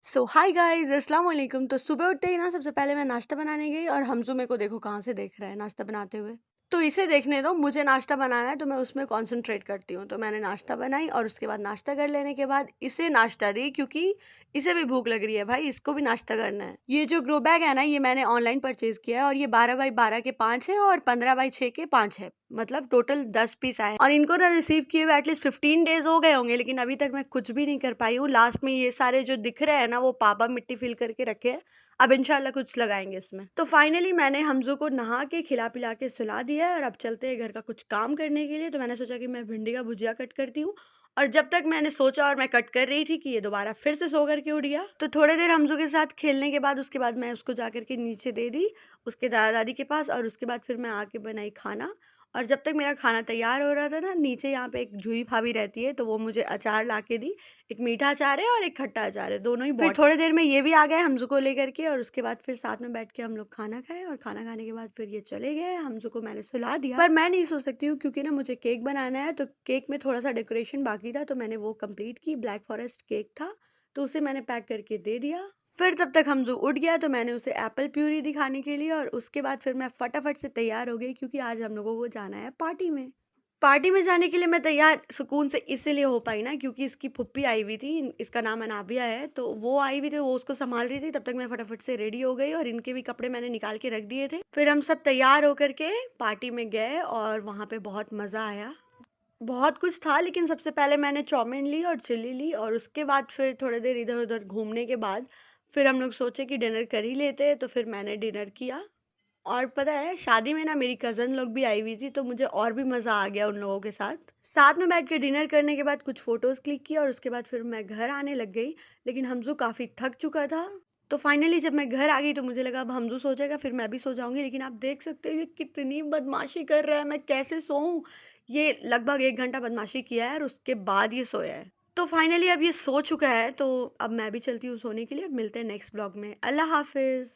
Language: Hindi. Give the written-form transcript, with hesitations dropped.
सो हाय गाइस, अस्सलाम वालेकुम। तो सुबह उठते ही ना सबसे पहले मैं नाश्ता बनाने गई और हमजू मेरे को देखो कहाँ से देख रहा है नाश्ता बनाते हुए। तो इसे देखने दो, मुझे नाश्ता बनाना है तो मैं उसमें कंसंट्रेट करती हूँ। तो मैंने नाश्ता बनाई और उसके बाद नाश्ता कर लेने के बाद इसे नाश्ता दी, क्योंकि इसे भी भूख लग रही है भाई, इसको भी नाश्ता करना है। ये जो ग्रो बैग है ना, ये मैंने ऑनलाइन परचेज किया है और ये 12 बाई 12 के 5 है और 15 बाई 6 के 5 है। मतलब टोटल 10 पीस आए हैं और इनको ना रिसीव किए हुए एटलीस्ट 15 डेज हो गए होंगे, लेकिन अभी तक मैं कुछ भी नहीं कर पाई हूँ। लास्ट में ये सारे जो दिख रहे हैं ना, वो पापा मिट्टी फिल करके रखे हैं। अब इंशाल्लाह कुछ लगाएंगे इसमें। तो फाइनली मैंने हमजू को नहा के खिला पिला के सुला दिया है और अब चलते हैं घर का कुछ काम करने के लिए। तो मैंने सोचा कि मैं भिंडी का भुजिया कट करती हूँ। और जब तक मैंने सोचा और मैं कट कर रही थी कि ये दोबारा फिर से सो करके उठ गया। तो थोड़ी देर हमजू के साथ खेलने के बाद उसके बाद मैं उसको जा करके नीचे दे दी उसके दादा दादी के पास, और उसके बाद फिर मैं आके बनाई खाना। और जब तक मेरा खाना तैयार हो रहा था ना, नीचे यहाँ पे एक जूही भाभी रहती है, तो वो मुझे अचार ला के दी। एक मीठा अचार है और एक खट्टा अचार है, दोनों ही फिर बहुत थोड़ी देर में ये भी आ गए हमजू को लेकर के, और उसके बाद फिर साथ में बैठ के हम लोग खाना खाए और खाना खाने के बाद फिर ये चले गए। हमजू को मैंने सुला दिया, पर मैं नहीं सो सकती हूँ क्योंकि ना मुझे केक बनाना है। तो केक में थोड़ा सा डेकोरेशन बाकी था, तो मैंने वो कंप्लीट की। ब्लैक फॉरेस्ट केक था, तो उसे मैंने पैक करके दे दिया। फिर तब तक हमजू उठ गया, तो मैंने उसे एप्पल प्यूरी दिखाने के लिए, और उसके बाद फिर मैं फटाफट से तैयार हो गई क्योंकि आज हम लोगों को जाना है पार्टी में। पार्टी में जाने के लिए मैं तैयार सुकून से इसीलिए हो पाई ना, क्योंकि इसकी फुप्पी आई हुई थी। इसका नाम अनाबिया है, तो वो आई हुई थी, वो उसको संभाल रही थी। तब तक मैं फटाफट से रेडी हो गई और इनके भी कपड़े मैंने निकाल के रख दिए थे। फिर हम सब तैयार होकर के पार्टी में गए और वहाँ पे बहुत मज़ा आया। बहुत कुछ था, लेकिन सबसे पहले मैंने चाउमीन ली और चिल्ली ली, और उसके बाद फिर थोड़ी देर इधर उधर घूमने के बाद फिर हम लोग सोचे कि डिनर कर ही लेते हैं, तो फिर मैंने डिनर किया। और पता है, शादी में ना मेरी कज़न लोग भी आई हुई थी, तो मुझे और भी मज़ा आ गया उन लोगों के साथ। साथ में बैठ के डिनर करने के बाद कुछ फ़ोटोज़ क्लिक किया और उसके बाद फिर मैं घर आने लग गई। लेकिन हमज़ू काफ़ी थक चुका था। तो फाइनली जब मैं घर आ गई तो मुझे लगा अब हमज़ू सो जाएगा, फिर मैं भी सो जाऊँगी। लेकिन आप देख सकते हो ये कितनी बदमाशी कर रहा है, मैं कैसे सोऊँ? ये लगभग 1 घंटा बदमाशी किया है और उसके बाद ये सोया है। तो फाइनली अब ये सो चुका है, तो अब मैं भी चलती हूँ सोने के लिए। अब मिलते हैं नेक्स्ट व्लॉग में। अल्लाह हाफ़िज़।